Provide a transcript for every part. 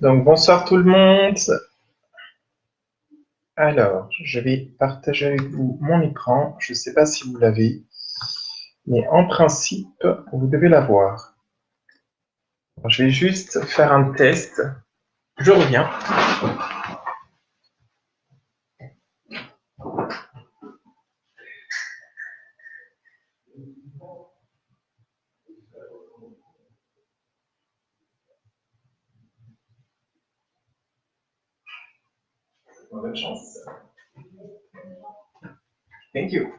Donc bonsoir tout le monde. Alors, je vais partager avec vous mon écran. Je ne sais pas si vous l'avez, mais en principe, vous devez l'avoir. Je vais juste faire un test. Je reviens. Bonne chance. Thank you.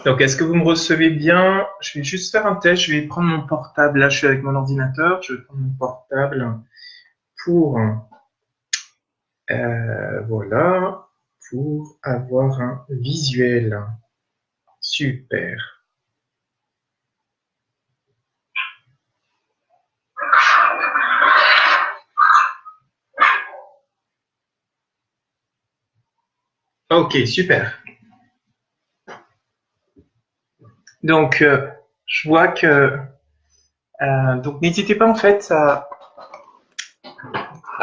Donc, est-ce que vous me recevez bien? Je vais juste faire un test. Je vais prendre mon portable. Là, je suis avec mon ordinateur. Je vais prendre mon portable pour, voilà, pour avoir un visuel. Super. Ok, super. Donc, je vois que donc n'hésitez pas en fait à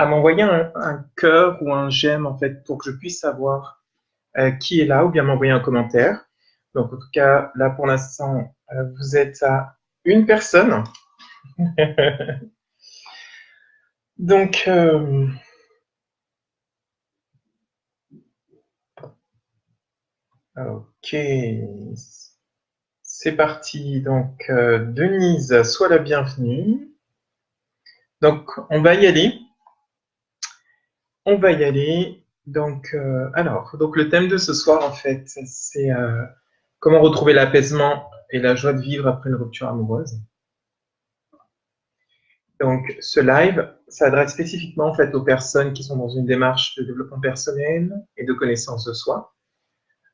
m'envoyer un cœur ou un j'aime en fait pour que je puisse savoir qui est là ou bien m'envoyer un commentaire. Donc en tout cas là pour l'instant vous êtes à une personne. Donc ok, c'est parti. Donc Denise, sois la bienvenue. Donc on va y aller. On va y aller. Donc, donc le thème de ce soir, en fait, c'est comment retrouver l'apaisement et la joie de vivre après une rupture amoureuse. Donc, ce live s'adresse spécifiquement en fait aux personnes qui sont dans une démarche de développement personnel et de connaissance de soi,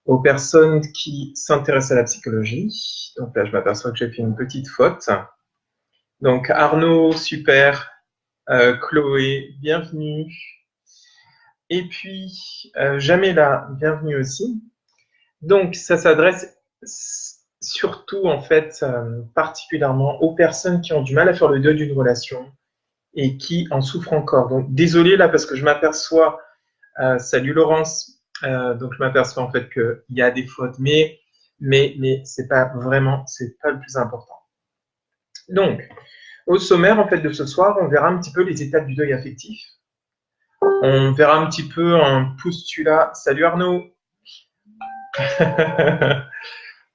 aux personnes qui s'intéressent à la psychologie. Donc là, je m'aperçois que j'ai fait une petite faute. Donc, Arnaud, super. Chloé, bienvenue. Et puis, Jamela, bienvenue aussi. Donc, ça s'adresse surtout, en fait, particulièrement aux personnes qui ont du mal à faire le deuil d'une relation et qui en souffrent encore. Donc, désolé là, parce que je m'aperçois, salut Laurence, donc je m'aperçois en fait qu'il y a des fautes, mais c'est pas vraiment, c'est pas le plus important. Donc, au sommaire, en fait, de ce soir, on verra un petit peu les étapes du deuil affectif. On verra un petit peu un postulat. Salut Arnaud.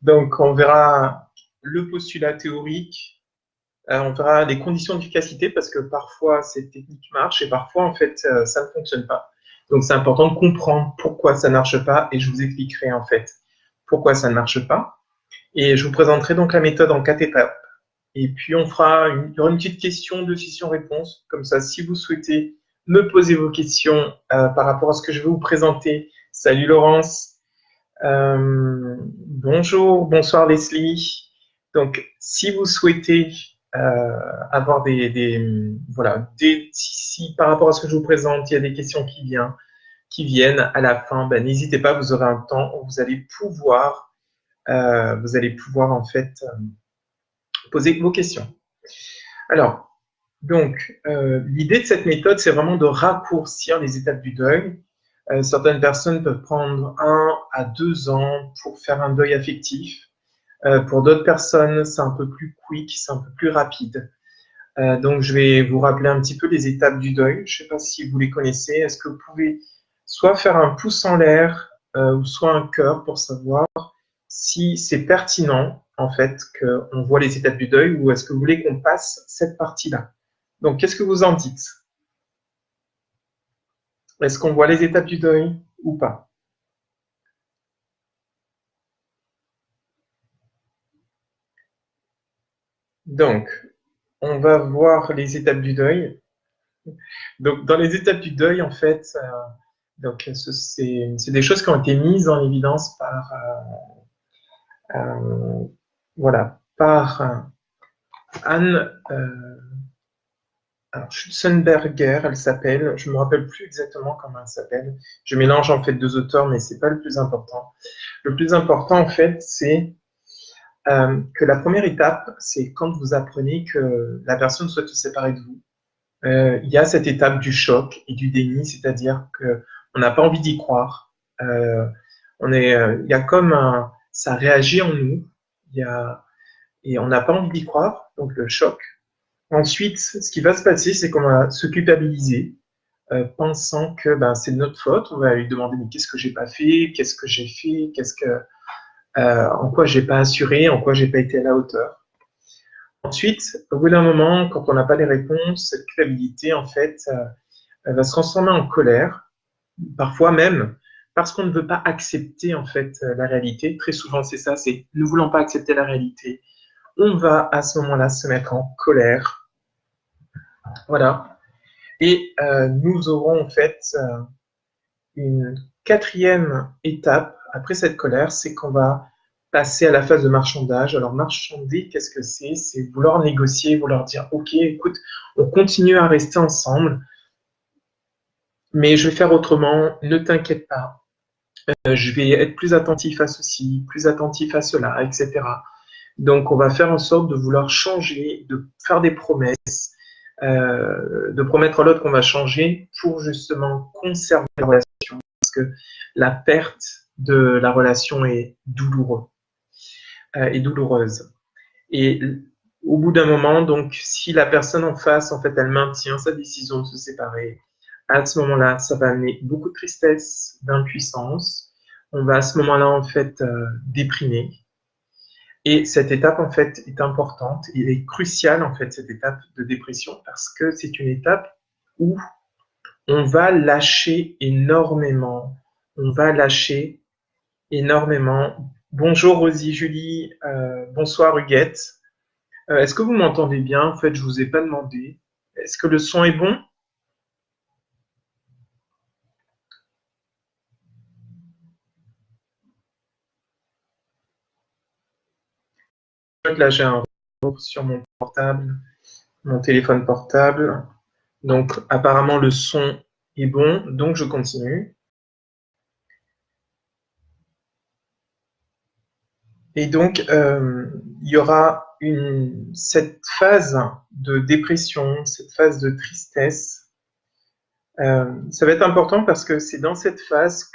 Donc, on verra le postulat théorique, on verra les conditions d'efficacité parce que parfois cette technique marche et parfois en fait ça ne fonctionne pas. Donc, c'est important de comprendre pourquoi ça ne marche pas et je vous expliquerai en fait pourquoi ça ne marche pas. Et je vous présenterai donc la méthode en 4 étapes. Et puis, il y aura une petite question de questions-réponses. Comme ça, si vous souhaitez me poser vos questions par rapport à ce que je vais vous présenter. Salut Laurence. Bonjour, bonsoir Leslie. Donc, si vous souhaitez avoir voilà, si par rapport à ce que je vous présente, il y a des questions qui viennent à la fin, ben, n'hésitez pas, vous aurez un temps où vous allez pouvoir en fait poser vos questions. Alors, donc, l'idée de cette méthode, c'est vraiment de raccourcir les étapes du deuil. Certaines personnes peuvent prendre 1 à 2 ans pour faire un deuil affectif. Pour d'autres personnes, c'est un peu plus quick, c'est un peu plus rapide. Donc, je vais vous rappeler un petit peu les étapes du deuil. Je ne sais pas si vous les connaissez. Est-ce que vous pouvez soit faire un pouce en l'air ou soit un cœur pour savoir si c'est pertinent, en fait, qu'on voit les étapes du deuil ou est-ce que vous voulez qu'on passe cette partie-là? Donc, qu'est-ce que vous en dites? Est-ce qu'on voit les étapes du deuil ou pas? Donc, on va voir les étapes du deuil. Donc, dans les étapes du deuil, en fait, c'est des choses qui ont été mises en évidence voilà, par Anne, Alors, Schutzenberger, elle s'appelle, je me rappelle plus exactement comment elle s'appelle. Je mélange en fait deux auteurs, mais c'est pas le plus important. Le plus important en fait, c'est que la première étape, c'est quand vous apprenez que la personne souhaite se séparer de vous. Il y a cette étape du choc et du déni, c'est-à-dire que on n'a pas envie d'y croire. Euh, il y a comme ça réagit en nous. Il y a, et on n'a pas envie d'y croire, donc le choc. Ensuite, ce qui va se passer, c'est qu'on va se culpabiliser, pensant que ben, c'est de notre faute. On va lui demander mais qu'est-ce que j'ai pas fait, qu'est-ce que j'ai fait, en quoi j'ai pas assuré, en quoi j'ai pas été à la hauteur. Ensuite, au bout d'un moment, quand on n'a pas les réponses, cette culpabilité, en fait, elle va se transformer en colère, parfois même parce qu'on ne veut pas accepter en fait la réalité. Très souvent, c'est ça, c'est ne voulant pas accepter la réalité. On va à ce moment-là se mettre en colère. Voilà. Et nous aurons en fait une quatrième étape après cette colère, c'est qu'on va passer à la phase de marchandage. Alors marchander, qu'est-ce que c'est? C'est vouloir négocier, vouloir dire, ok, écoute, on continue à rester ensemble, mais je vais faire autrement, ne t'inquiète pas, je vais être plus attentif à ceci, plus attentif à cela, etc. Donc on va faire en sorte de vouloir changer, de faire des promesses, de promettre à l'autre qu'on va changer pour justement conserver la relation, parce que la perte de la relation est douloureuse. Et au bout d'un moment, donc, si la personne en face, en fait, elle maintient sa décision de se séparer, à ce moment-là, ça va amener beaucoup de tristesse, d'impuissance. On va à ce moment-là, en fait, déprimer. Et cette étape, en fait, est importante et est cruciale, en fait, cette étape de dépression, parce que c'est une étape où on va lâcher énormément. On va lâcher énormément. Bonjour Rosie, Julie, bonsoir Huguette. Est-ce que vous m'entendez bien? En fait, je vous ai pas demandé. Est-ce que le son est bon? Là, j'ai un retour sur mon portable, mon téléphone portable. Donc, apparemment, le son est bon, donc je continue. Et donc, il y aura cette phase de dépression, cette phase de tristesse. Ça va être important parce que c'est dans cette phase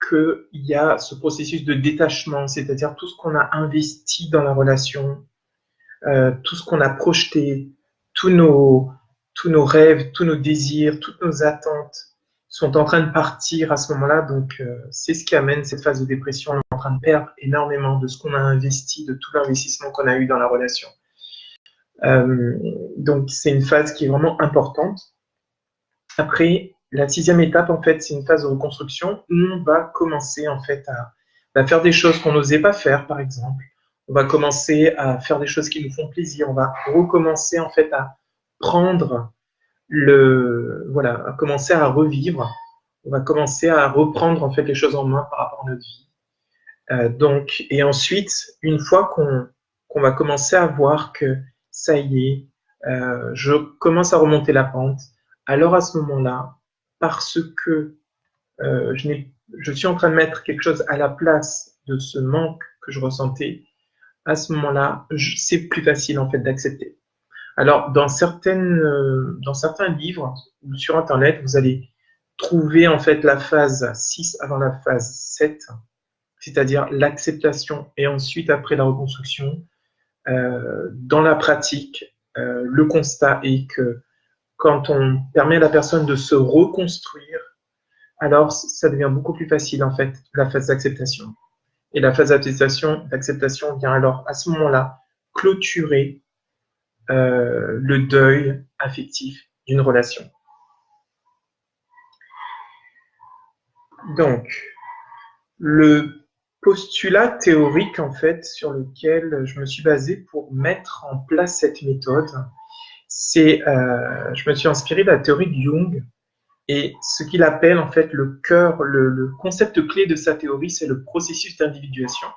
qu'il y a ce processus de détachement, c'est-à-dire tout ce qu'on a investi dans la relation, tout ce qu'on a projeté, tous nos, tous nos rêves, tous nos désirs, toutes nos attentes sont en train de partir à ce moment-là. Donc, c'est ce qui amène cette phase de dépression. On est en train de perdre énormément de ce qu'on a investi, de tout l'investissement qu'on a eu dans la relation. Donc, c'est une phase qui est vraiment importante. Après, la sixième étape, en fait, c'est une phase de reconstruction où on va commencer, en fait, à faire des choses qu'on n'osait pas faire, par exemple. On va commencer à faire des choses qui nous font plaisir. On va recommencer, en fait, à prendre voilà, à commencer à revivre. On va commencer à reprendre, en fait, les choses en main par rapport à notre vie. Donc, et ensuite, une fois qu'on va commencer à voir que ça y est, je commence à remonter la pente, alors à ce moment-là, parce que je suis en train de mettre quelque chose à la place de ce manque que je ressentais, à ce moment-là, c'est plus facile en fait d'accepter. Alors, dans certains livres ou sur Internet, vous allez trouver en fait la phase 6 avant la phase 7, c'est-à-dire l'acceptation et ensuite après la reconstruction. Dans la pratique, le constat est que quand on permet à la personne de se reconstruire, alors ça devient beaucoup plus facile en fait, la phase d'acceptation. Et la phase d'acceptation vient alors à ce moment-là clôturer le deuil affectif d'une relation. Donc, le postulat théorique en fait sur lequel je me suis basé pour mettre en place cette méthode, je me suis inspiré de la théorie de Jung et ce qu'il appelle en fait le cœur, le concept clé de sa théorie, c'est le processus d'individuation.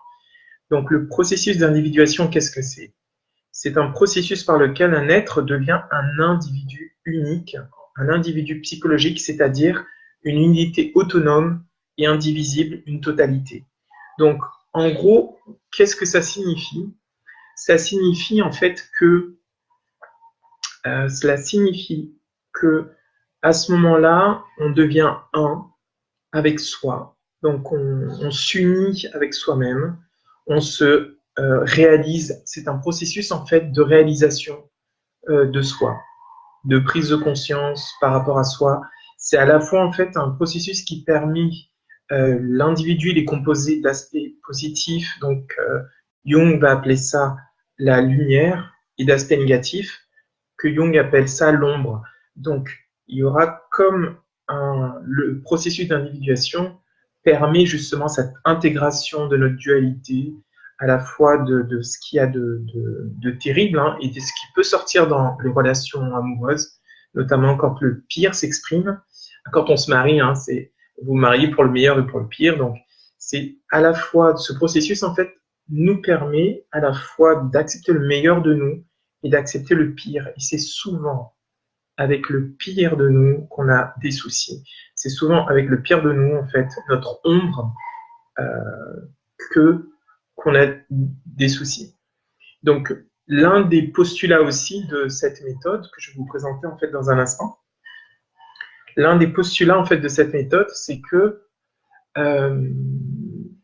Donc le processus d'individuation, qu'est-ce que c'est? c'est un processus par lequel un être devient un individu unique, un individu psychologique, c'est-à-dire une unité autonome et indivisible, une totalité. Donc, en gros, qu'est-ce que ça signifie? Ça signifie en fait que cela signifie que à ce moment-là, on devient un avec soi. Donc, on s'unit avec soi-même, on se réalise. C'est un processus en fait de réalisation de soi, de prise de conscience par rapport à soi. C'est à la fois en fait un processus qui permet l'individu, il est composé d'aspects positifs, donc Jung va appeler ça la lumière, et d'aspects négatifs, que Jung appelle ça l'ombre. Donc, il y aura comme le processus d'individuation permet justement cette intégration de notre dualité, à la fois de ce qu'il y a de terrible hein, et de ce qui peut sortir dans les relations amoureuses, notamment quand le pire s'exprime. Quand on se marie, hein, c'est vous vous mariez pour le meilleur et pour le pire. Donc, c'est à la fois ce processus en fait nous permet à la fois d'accepter le meilleur de nous et d'accepter le pire. Et c'est souvent avec le pire de nous qu'on a des soucis. C'est souvent avec le pire de nous, en fait, notre ombre, que qu'on a des soucis. Donc, l'un des postulats aussi de cette méthode que je vais vous présenter en fait dans un instant, l'un des postulats en fait de cette méthode, c'est que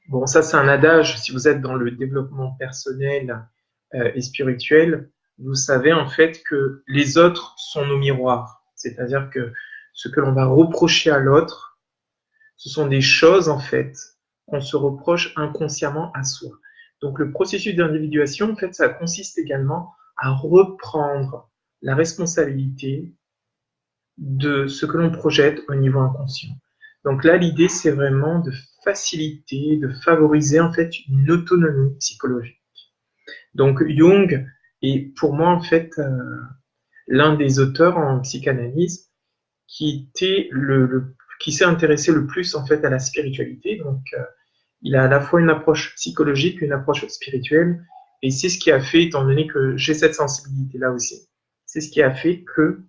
bon, ça c'est un adage. Si vous êtes dans le développement personnel et spirituel, vous savez en fait que les autres sont nos miroirs. C'est-à-dire que ce que l'on va reprocher à l'autre, ce sont des choses en fait qu'on se reproche inconsciemment à soi. Donc le processus d'individuation, en fait, ça consiste également à reprendre la responsabilité de ce que l'on projette au niveau inconscient. Donc là, l'idée, c'est vraiment de faciliter, de favoriser en fait une autonomie psychologique. Donc Jung est pour moi en fait l'un des auteurs en psychanalyse qui s'est intéressé le plus en fait à la spiritualité. Donc il a à la fois une approche psychologique, une approche spirituelle, et c'est ce qui a fait, étant donné que j'ai cette sensibilité-là aussi, c'est ce qui a fait que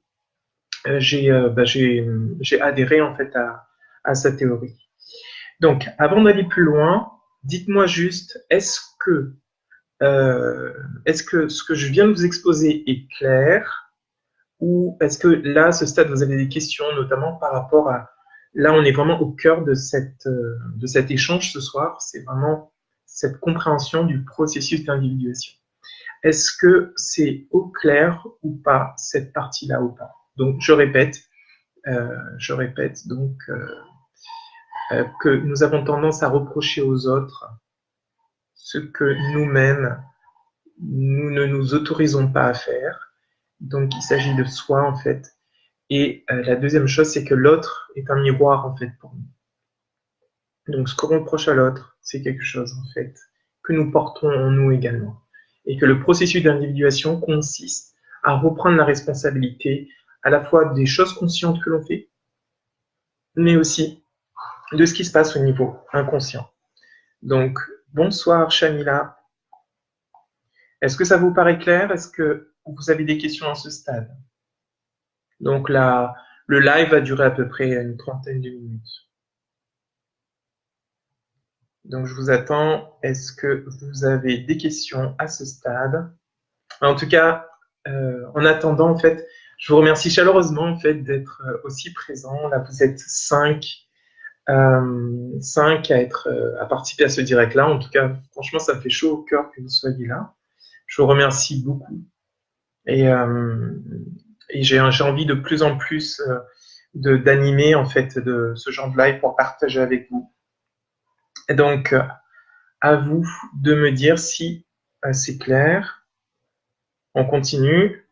j'ai adhéré en fait à sa théorie. Donc, avant d'aller plus loin, dites-moi juste, est-ce que ce que je viens de vous exposer est clair ou est-ce que là, à ce stade, vous avez des questions, notamment par rapport à... Là, on est vraiment au cœur de cet échange ce soir, c'est vraiment cette compréhension du processus d'individuation. Est-ce que c'est au clair ou pas, cette partie-là ou pas? Donc, je répète donc que nous avons tendance à reprocher aux autres ce que nous-mêmes, nous ne nous autorisons pas à faire. Donc, il s'agit de soi, en fait. Et la deuxième chose, c'est que l'autre est un miroir, en fait, pour nous. Donc, ce qu'on reproche à l'autre, c'est quelque chose, en fait, que nous portons en nous également. Et que le processus d'individuation consiste à reprendre la responsabilité à la fois des choses conscientes que l'on fait, mais aussi de ce qui se passe au niveau inconscient. Donc, bonsoir Shamila. Est-ce que ça vous paraît clair? Est-ce que vous avez des questions à ce stade? Donc là, le live va durer à peu près une trentaine de minutes. Donc je vous attends. Est-ce que vous avez des questions à ce stade? En tout cas, en attendant, en fait, je vous remercie chaleureusement en fait d'être aussi présent. Là, vous êtes cinq à participer à ce direct-là. En tout cas, franchement, ça me fait chaud au cœur que vous soyez là. Je vous remercie beaucoup. Et, j'ai envie de plus en plus d'animer en fait de ce genre de live pour partager avec vous. Et donc, à vous de me dire si c'est clair. On continue.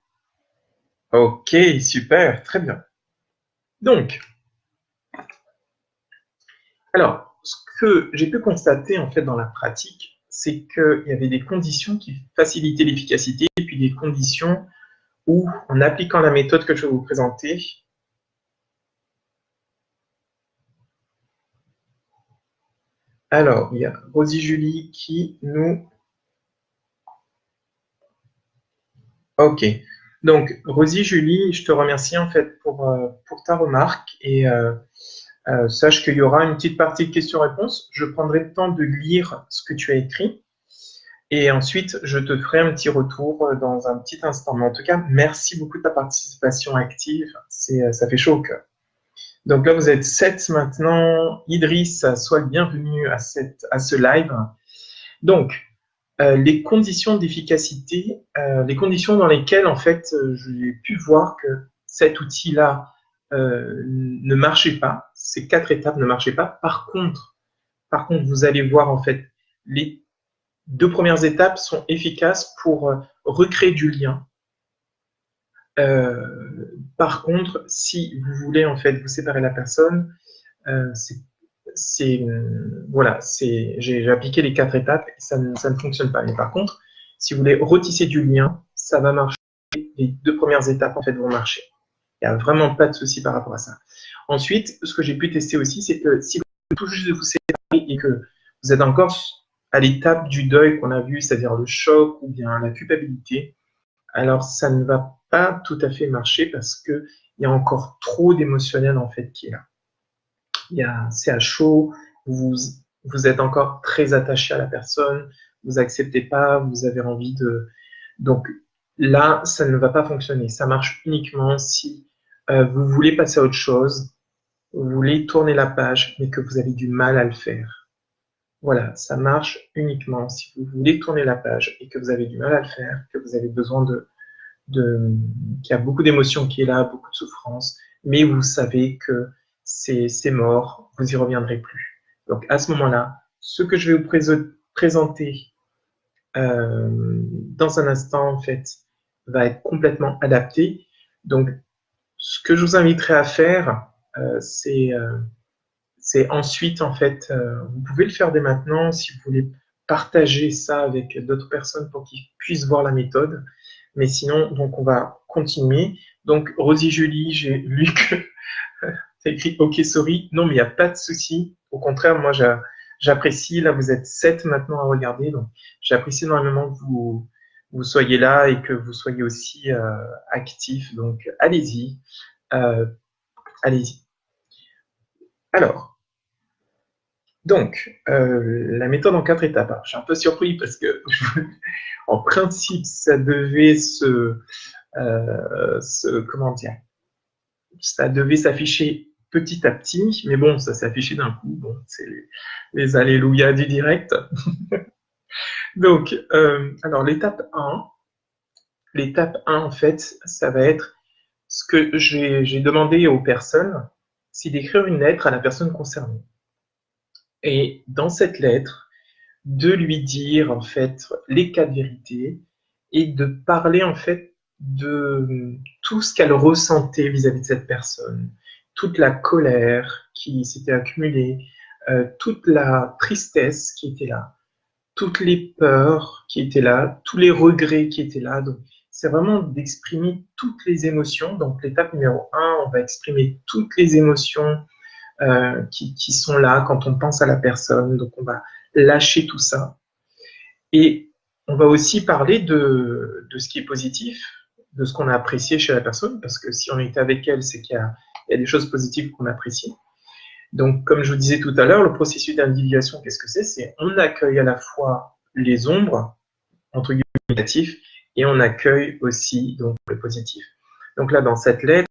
Ok, super, très bien. Donc, alors, ce que j'ai pu constater en fait dans la pratique, c'est qu'il y avait des conditions qui facilitaient l'efficacité et puis des conditions où, en appliquant la méthode que je vais vous présenter, alors, il y a Rosie Julie qui nous Ok. Donc, Rosie, Julie, je te remercie en fait pour ta remarque et sache qu'il y aura une petite partie de questions-réponses. Je prendrai le temps de lire ce que tu as écrit et ensuite je te ferai un petit retour dans un petit instant. Mais en tout cas, merci beaucoup de ta participation active. Ça fait chaud au cœur. Donc là, vous êtes 7 maintenant. Idriss, sois le bienvenu à ce live. Donc, les conditions d'efficacité, les conditions dans lesquelles, en fait, j'ai pu voir que cet outil-là ne marchait pas, ces 4 étapes ne marchaient pas. Par contre, vous allez voir, en fait, les 2 premières étapes sont efficaces pour recréer du lien. Par contre, si vous voulez, en fait, vous séparer la personne, euh, voilà, j'ai appliqué les 4 étapes et ça ne fonctionne pas. Mais par contre, si vous voulez retisser du lien, ça va marcher. Les 2 premières étapes en fait vont marcher. Il n'y a vraiment pas de souci par rapport à ça. Ensuite, ce que j'ai pu tester aussi, c'est que si vous tout juste de vous séparer et que vous êtes encore à l'étape du deuil qu'on a vu, c'est-à-dire le choc ou bien la culpabilité, alors ça ne va pas tout à fait marcher parce que il y a encore trop d'émotionnel en fait qui est là. C'est à chaud, vous, vous êtes encore très attaché à la personne, vous acceptez pas, vous avez envie de... Donc là, ça ne va pas fonctionner. Ça marche uniquement si vous voulez passer à autre chose, vous voulez tourner la page, mais que vous avez du mal à le faire. Voilà, ça marche uniquement si vous voulez tourner la page et que vous avez du mal à le faire, que vous avez besoin qu'il y a beaucoup d'émotions qui est là, beaucoup de souffrance, mais vous savez que c'est mort, vous y reviendrez plus. Donc à ce moment-là, ce que je vais vous présenter dans un instant, en fait, va être complètement adapté. Donc ce que je vous inviterai à faire, c'est ensuite, en fait, vous pouvez le faire dès maintenant si vous voulez partager ça avec d'autres personnes pour qu'ils puissent voir la méthode. Mais sinon, donc on va continuer. Donc, Rosie Julie, j'ai lu que tu as écrit OK, sorry. Non, mais il n'y a pas de souci. Au contraire, moi, j'apprécie. Là, vous êtes 7 maintenant à regarder. Donc, j'apprécie énormément que vous soyez là et que vous soyez aussi actifs. Donc, allez-y. Euh, allez-y. Alors, donc, la méthode en 4 étapes. Alors, je suis un peu surpris parce que, en principe, ça devait comment dire, ça devait s'afficher petit à petit, mais bon, ça s'est affiché d'un coup. Bon, c'est les alléluia du direct. Donc, alors l'étape 1, en fait, ça va être ce que j'ai demandé aux personnes, c'est d'écrire une lettre à la personne concernée. Et dans cette lettre, de lui dire en fait les 4 vérités et de parler en fait de tout ce qu'elle ressentait vis-à-vis de cette personne, toute la colère qui s'était accumulée, toute la tristesse qui était là, toutes les peurs qui étaient là, tous les regrets qui étaient là. Donc, c'est vraiment d'exprimer toutes les émotions. Donc, l'étape numéro 1, on va exprimer toutes les émotions qui sont là quand on pense à la personne. Donc, on va lâcher tout ça. Et on va aussi parler de ce qui est positif, de ce qu'on a apprécié chez la personne, parce que si on était avec elle, c'est qu'il y a des choses positives qu'on apprécie. Donc, comme je vous disais tout à l'heure, le processus d'individuation, qu'est-ce que c'est? C'est on accueille à la fois les ombres, entre guillemets, négatives, et on accueille aussi donc le positif. Donc là, dans cette lettre,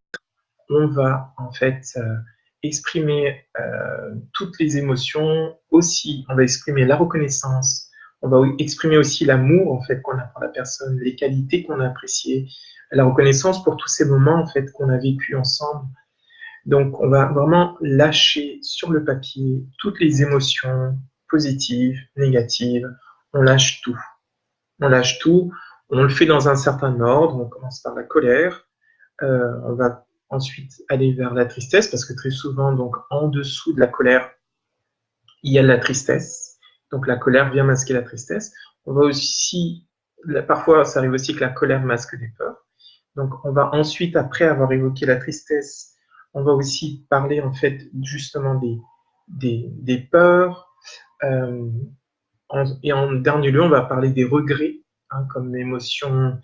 on va en fait exprimer toutes les émotions aussi. On va exprimer la reconnaissance. On va exprimer aussi l'amour en fait qu'on a pour la personne, les qualités qu'on a appréciées, la reconnaissance pour tous ces moments en fait qu'on a vécu ensemble. Donc on va vraiment lâcher sur le papier toutes les émotions positives, négatives. On lâche tout. On lâche tout. On le fait dans un certain ordre. On commence par la colère. On va ensuite aller vers la tristesse parce que très souvent, donc en dessous de la colère, il y a la tristesse. Donc la colère vient masquer la tristesse. On va aussi, parfois, ça arrive aussi que la colère masque des peurs. Donc on va ensuite, après avoir évoqué la tristesse, on va aussi parler en fait justement des peurs. Et en dernier lieu, on va parler des regrets hein, comme émotion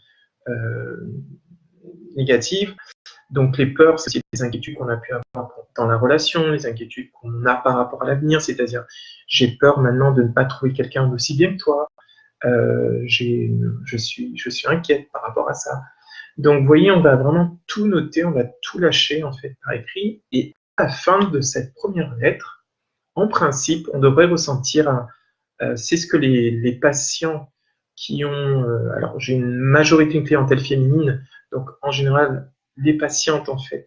négatives. Donc les peurs, c'est les inquiétudes qu'on a pu avoir dans la relation, les inquiétudes qu'on a par rapport à l'avenir, c'est-à-dire j'ai peur maintenant de ne pas trouver quelqu'un d'aussi bien que toi, je suis inquiète par rapport à ça. Donc vous voyez, on va vraiment tout noter, on va tout lâcher en fait par écrit, et à la fin de cette première lettre, en principe, on devrait ressentir, c'est ce que les patients qui ont, alors j'ai une majorité de clientèle féminine, donc en général, les patientes en fait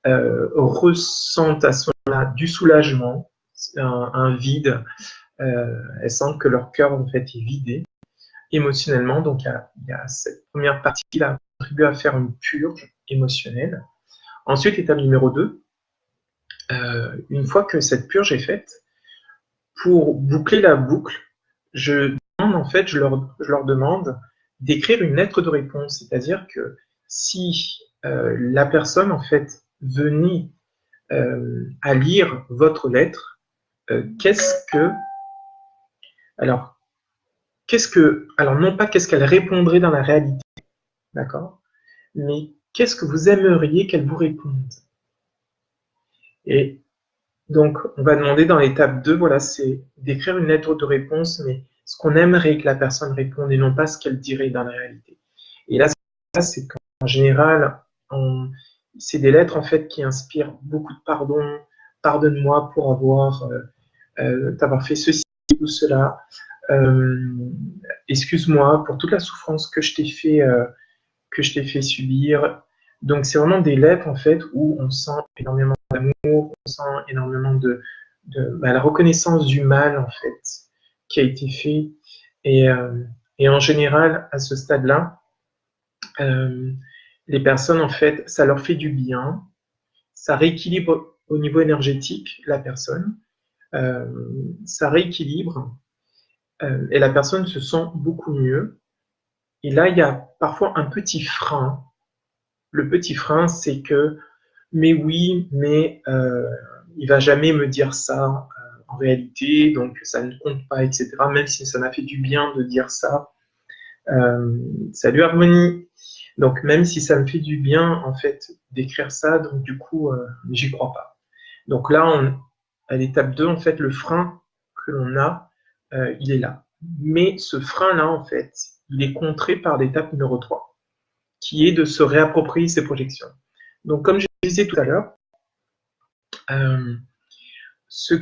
ressentent à ce moment-là du soulagement, un vide, elles sentent que leur cœur en fait est vidé émotionnellement, donc il y a cette première partie-là qui contribue à faire une purge émotionnelle. Ensuite, étape numéro 2, une fois que cette purge est faite, pour boucler la boucle, je leur demande d'écrire une lettre de réponse, c'est-à-dire que si la personne en fait venait à lire votre lettre, alors non pas qu'est-ce qu'elle répondrait dans la réalité, d'accord, mais qu'est-ce que vous aimeriez qu'elle vous réponde? Et donc, on va demander dans l'étape 2, voilà, c'est d'écrire une lettre de réponse, mais ce qu'on aimerait que la personne réponde et non pas ce qu'elle dirait dans la réalité. Et là, c'est qu'en général, c'est des lettres en fait qui inspirent beaucoup de pardon. Pardonne-moi pour t'avoir fait ceci ou cela. Excuse-moi pour toute la souffrance que je t'ai fait subir. Donc, c'est vraiment des lettres en fait où on sent énormément d'amour, on sent énormément de la reconnaissance du mal en fait qui a été fait. Et en général, à ce stade-là, les personnes en fait, ça leur fait du bien, ça rééquilibre au niveau énergétique la personne, ça rééquilibre et la personne se sent beaucoup mieux. Et là, il y a parfois un petit frein. Le petit frein, c'est que mais oui, mais il va jamais me dire ça en réalité, donc ça ne compte pas, etc. Même si ça m'a fait du bien de dire ça. Salut Harmonie. Donc même si ça me fait du bien en fait d'écrire ça, donc du coup j'y crois pas. Donc là, à l'étape 2, en fait, le frein que l'on a, il est là. Mais ce frein-là, en fait, il est contré par l'étape numéro 3, qui est de se réapproprier ses projections. Donc comme je disais tout à l'heure, ce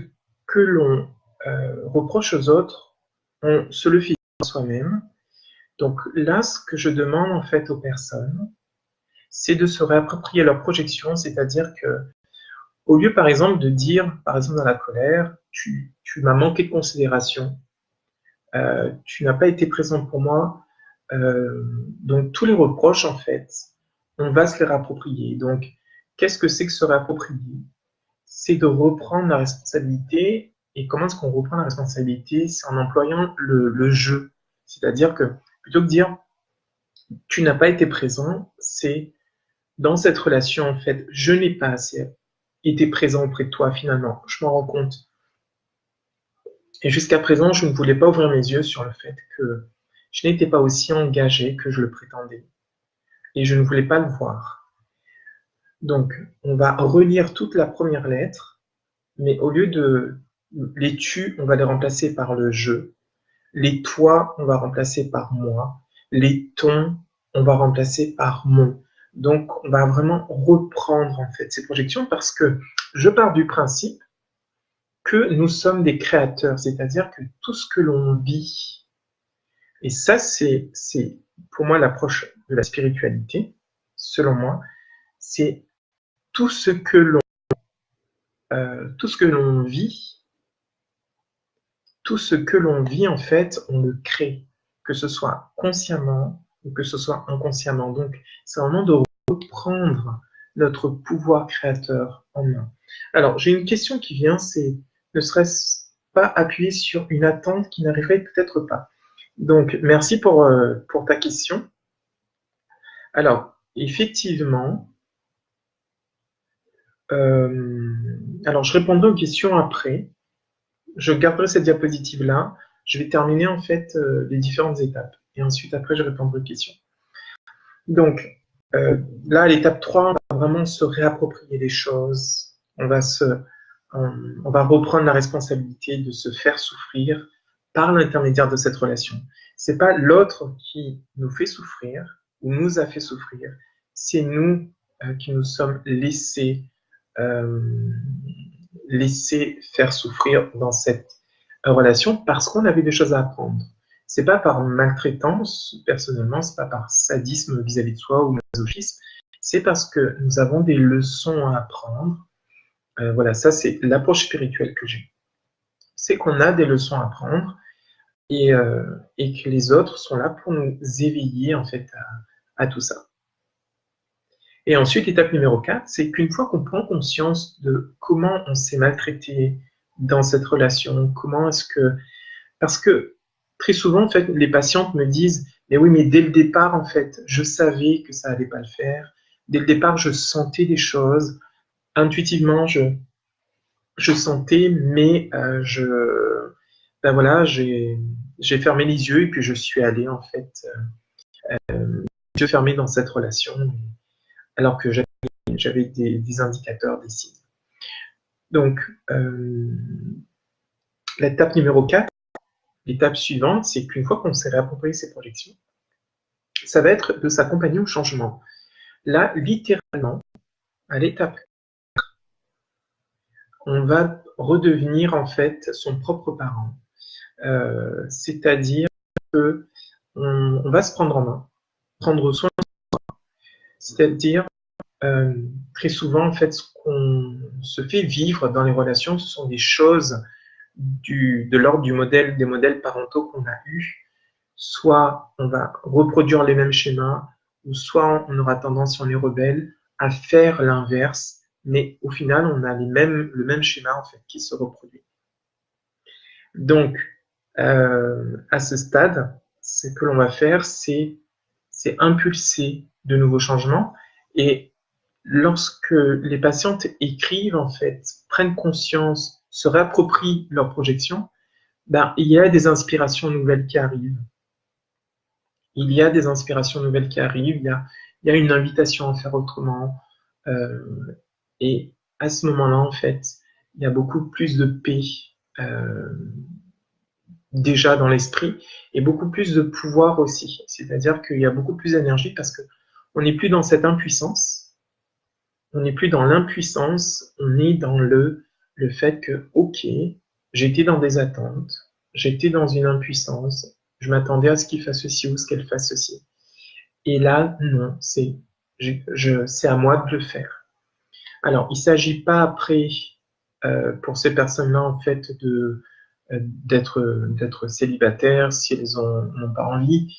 que l'on reproche aux autres, on se le fait à soi-même. Donc là, ce que je demande en fait aux personnes, c'est de se réapproprier leur projection, c'est-à-dire que au lieu par exemple de dire, par exemple dans la colère, tu m'as manqué de considération, tu n'as pas été présent pour moi, donc tous les reproches en fait, on va se les réapproprier. Donc qu'est-ce que c'est que se réapproprier? C'est de reprendre la responsabilité. Et comment est-ce qu'on reprend la responsabilité? C'est en employant le jeu. C'est-à-dire que plutôt que de dire tu n'as pas été présent, c'est dans cette relation, en fait, je n'ai pas assez été présent auprès de toi finalement. Je m'en rends compte. Et jusqu'à présent, je ne voulais pas ouvrir mes yeux sur le fait que je n'étais pas aussi engagé que je le prétendais. Et je ne voulais pas le voir. Donc, on va relire toute la première lettre, mais au lieu de les tu, on va les remplacer par le je. Les toi, on va remplacer par moi. Les ton, on va remplacer par mon. Donc, on va vraiment reprendre en fait ces projections parce que je pars du principe que nous sommes des créateurs, c'est-à-dire que tout ce que l'on vit, et ça c'est pour moi l'approche de la spiritualité, selon moi, c'est tout ce que l'on vit, tout ce que l'on vit en fait, on le crée, que ce soit consciemment ou que ce soit inconsciemment. Donc, c'est vraiment de reprendre notre pouvoir créateur en main. Alors, j'ai une question qui vient, c'est ne serait-ce pas appuyer sur une attente qui n'arriverait peut-être pas? Donc, merci pour ta question. Alors, effectivement, alors je répondrai aux questions après. Je garderai cette diapositive-là. Je vais terminer en fait les différentes étapes. Et ensuite, après, je répondrai aux questions. Donc, là, à l'étape 3, on va vraiment se réapproprier les choses. On va reprendre la responsabilité de se faire souffrir par l'intermédiaire de cette relation. C'est pas l'autre qui nous fait souffrir ou nous a fait souffrir, c'est nous qui nous sommes laissés faire souffrir dans cette relation parce qu'on avait des choses à apprendre. C'est pas par maltraitance, personnellement, c'est pas par sadisme vis-à-vis de soi ou masochisme, c'est parce que nous avons des leçons à apprendre. Voilà, ça c'est l'approche spirituelle que j'ai. C'est qu'on a des leçons à apprendre et que les autres sont là pour nous éveiller en fait à tout ça. Et ensuite, étape numéro 4, c'est qu'une fois qu'on prend conscience de comment on s'est maltraité dans cette relation, comment est-ce que... Parce que très souvent, en fait, les patientes me disent, mais oui, mais dès le départ, en fait, je savais que ça allait pas le faire. Dès le départ, je sentais des choses. Intuitivement, je sentais, mais ben voilà, j'ai fermé les yeux et puis je suis allée, en fait, les yeux fermés dans cette relation, alors que j'avais des indicateurs, des signes. Donc, l'étape numéro 4, l'étape suivante, c'est qu'une fois qu'on s'est réapproprié ces projections, ça va être de s'accompagner au changement. Là, littéralement, à l'étape 4, on va redevenir en fait son propre parent. C'est-à-dire que on va se prendre en main, prendre soin de soi. C'est-à-dire, très souvent, en fait, ce qu'on se fait vivre dans les relations, ce sont des choses de l'ordre des modèles parentaux qu'on a eus. Soit on va reproduire les mêmes schémas, ou soit on aura tendance, si on est rebelle, à faire l'inverse, mais au final, on a le même schéma en fait qui se reproduit. Donc, à ce stade, ce que l'on va faire, c'est impulser de nouveaux changements. Et lorsque les patientes écrivent, en fait, prennent conscience, se réapproprient leurs projections, ben, il y a des inspirations nouvelles qui arrivent. Il y a des inspirations nouvelles qui arrivent, il y a une invitation à faire autrement. Et à ce moment-là, en fait, il y a beaucoup plus de paix déjà dans l'esprit et beaucoup plus de pouvoir aussi. C'est-à-dire qu'il y a beaucoup plus d'énergie parce que on n'est plus dans cette impuissance, on n'est plus dans l'impuissance, on est dans le fait que, ok, j'étais dans des attentes, j'étais dans une impuissance, je m'attendais à ce qu'il fasse ceci ou ce qu'elle fasse ceci. Et là, non, c'est à moi de le faire. Alors, il ne s'agit pas après, pour ces personnes-là, en fait, d'être célibataires si elles n'ont pas envie,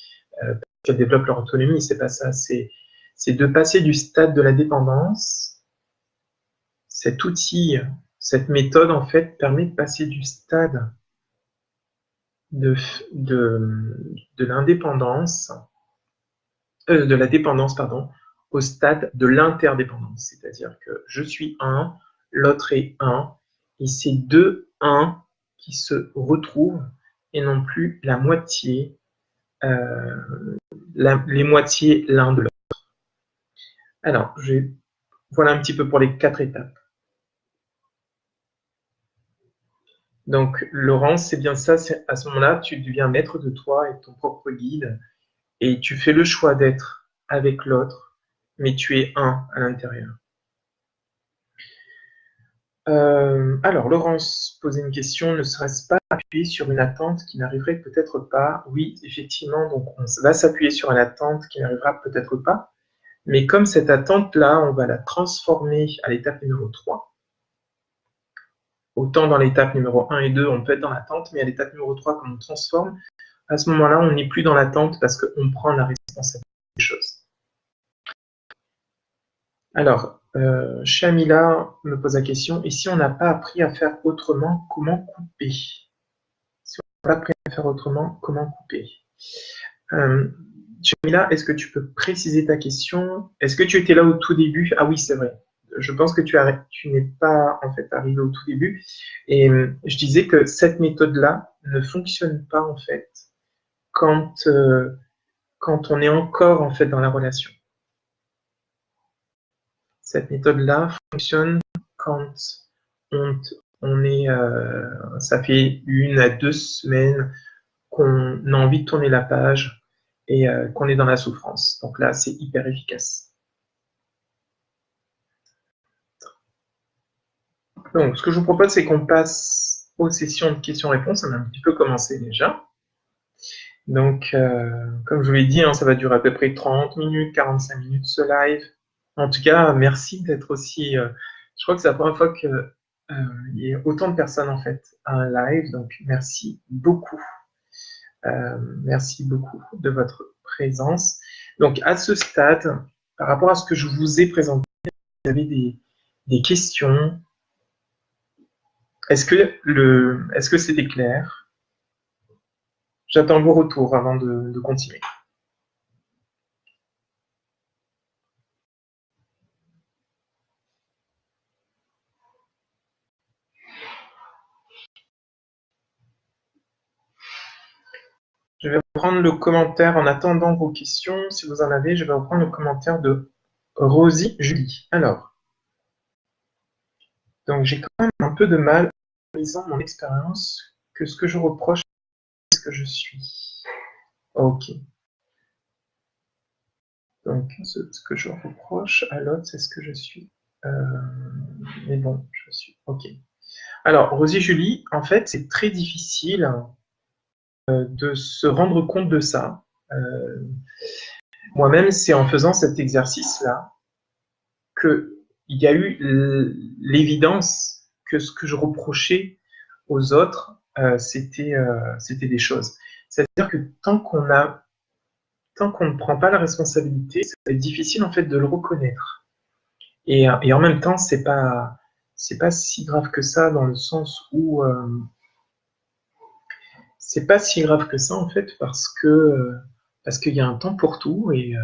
qu'elles développent leur autonomie. C'est pas ça. C'est de passer du stade de la dépendance. Cet outil, cette méthode, en fait, permet de passer du stade de l'indépendance, de la dépendance, pardon, au stade de l'interdépendance. C'est-à-dire que je suis un, l'autre est un, et c'est deux un qui se retrouvent et non plus la moitié, les moitiés l'un de l'autre. Alors, voilà un petit peu pour les 4 étapes. Donc, Laurence, c'est bien ça, à ce moment-là, tu deviens maître de toi et ton propre guide, et tu fais le choix d'être avec l'autre, mais tu es un à l'intérieur. Alors, Laurence posait une question, ne serait-ce pas appuyer sur une attente qui n'arriverait peut-être pas? Oui, effectivement, donc on va s'appuyer sur une attente qui n'arrivera peut-être pas, mais comme cette attente-là, on va la transformer à l'étape numéro 3. Autant dans l'étape numéro 1 et 2, on peut être dans l'attente, mais à l'étape numéro 3, quand on transforme, à ce moment-là, on n'est plus dans l'attente parce qu'on prend la responsabilité des choses. Alors, Shamila me pose la question, et si on n'a pas appris à faire autrement, comment couper? Si on n'a pas appris à faire autrement, comment couper? Shamila, est-ce que tu peux préciser ta question? Est-ce que tu étais là au tout début? Ah oui, c'est vrai. Je pense que tu n'es pas en fait arrivé au tout début. Et je disais que cette méthode-là ne fonctionne pas en fait quand quand on est encore en fait dans la relation. Cette méthode-là fonctionne quand on est, ça fait 1 à 2 semaines qu'on a envie de tourner la page et qu'on est dans la souffrance. Donc là, c'est hyper efficace. Donc, ce que je vous propose, c'est qu'on passe aux sessions de questions-réponses. On a un petit peu commencé déjà. Donc, comme je vous l'ai dit, hein, ça va durer à peu près 30 minutes, 45 minutes ce live. En tout cas, merci d'être aussi... je crois que c'est la première fois qu'il y ait autant de personnes en fait à un live. Donc, merci beaucoup. Merci beaucoup de votre présence. Donc, à ce stade, par rapport à ce que je vous ai présenté, vous avez des questions? Est-ce que c'était clair? J'attends vos retours avant de continuer. Je vais reprendre le commentaire en attendant vos questions. Si vous en avez, je vais reprendre le commentaire de Rosie Julie. Alors, donc j'ai quand même un peu de mal en lisant mon expérience que ce que je reproche, c'est ce que je suis. Ok. Donc, ce que je reproche à l'autre, c'est ce que je suis. Mais bon, je suis. Ok. Alors, Rosie Julie, en fait, c'est très difficile de se rendre compte de ça. Moi-même, c'est en faisant cet exercice-là qu'il y a eu l'évidence que ce que je reprochais aux autres, c'était des choses. C'est-à-dire que tant qu'on ne prend pas la responsabilité, c'est difficile en fait de le reconnaître. Et en même temps, c'est pas si grave que ça dans le sens où c'est pas si grave que ça en fait parce qu'il y a un temps pour tout et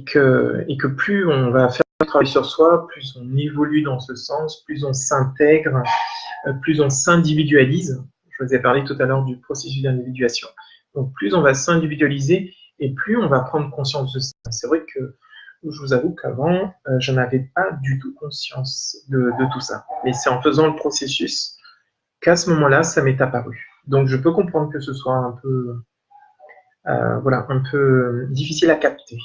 que plus on va faire un travail sur soi, plus on évolue dans ce sens, plus on s'intègre, plus on s'individualise. Je vous ai parlé tout à l'heure du processus d'individuation. Donc plus on va s'individualiser et plus on va prendre conscience de ça. C'est vrai que je vous avoue qu'avant, je n'avais pas du tout conscience de tout ça. Mais c'est en faisant le processus qu'à ce moment-là, ça m'est apparu. Donc je peux comprendre que ce soit un peu, voilà, un peu difficile à capter.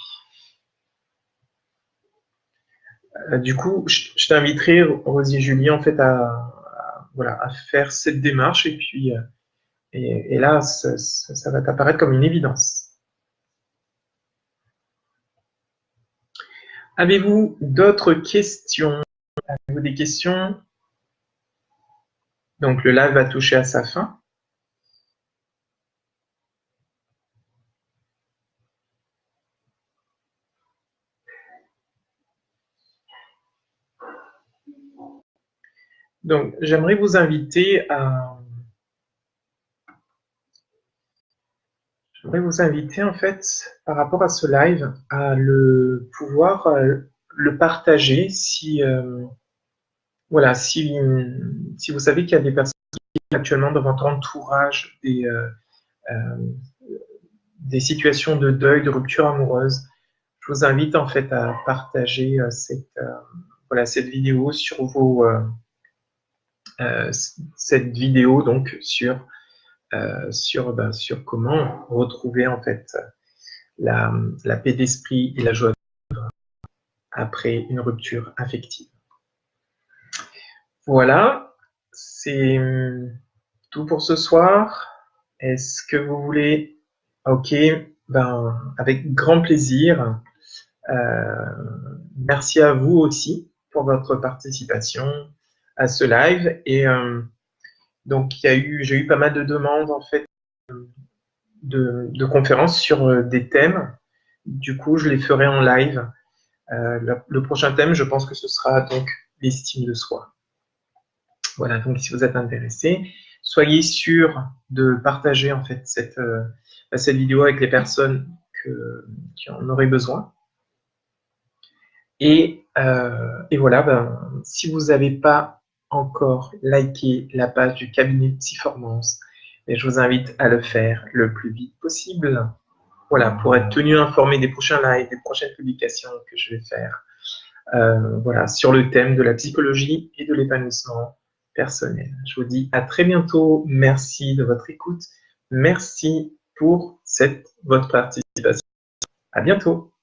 Du coup, je t'inviterai, Rosie et Julie, en fait, voilà, à faire cette démarche et puis et là, ça va t'apparaître comme une évidence. Avez-vous d'autres questions? Avez-vous des questions? Donc le live va toucher à sa fin. Donc j'aimerais vous inviter en fait, par rapport à ce live, à pouvoir le partager si, voilà, si vous savez qu'il y a des personnes qui sont actuellement dans votre entourage des situations de deuil, de rupture amoureuse. Je vous invite en fait à partager cette vidéo sur cette vidéo donc sur comment retrouver en fait la paix d'esprit et la joie après une rupture affective. Voilà, c'est tout pour ce soir. Est-ce que vous voulez? Ok, avec grand plaisir. Merci à vous aussi pour votre participation à ce live. Et donc, j'ai eu pas mal de demandes en fait de conférences sur des thèmes. Du coup, je les ferai en live. Le prochain thème, je pense que ce sera donc l'estime de soi. Voilà, donc si vous êtes intéressé, soyez sûr de partager en fait cette vidéo avec les personnes qui en auraient besoin. Et voilà, si vous n'avez pas encore liké la page du cabinet Psyformance, je vous invite à le faire le plus vite possible. voilà, pour être tenu informé des prochains lives, des prochaines publications que je vais faire, voilà, sur le thème de la psychologie et de l'épanouissement personnel. Je vous dis à très bientôt. Merci de votre écoute. Merci pour votre participation. À bientôt.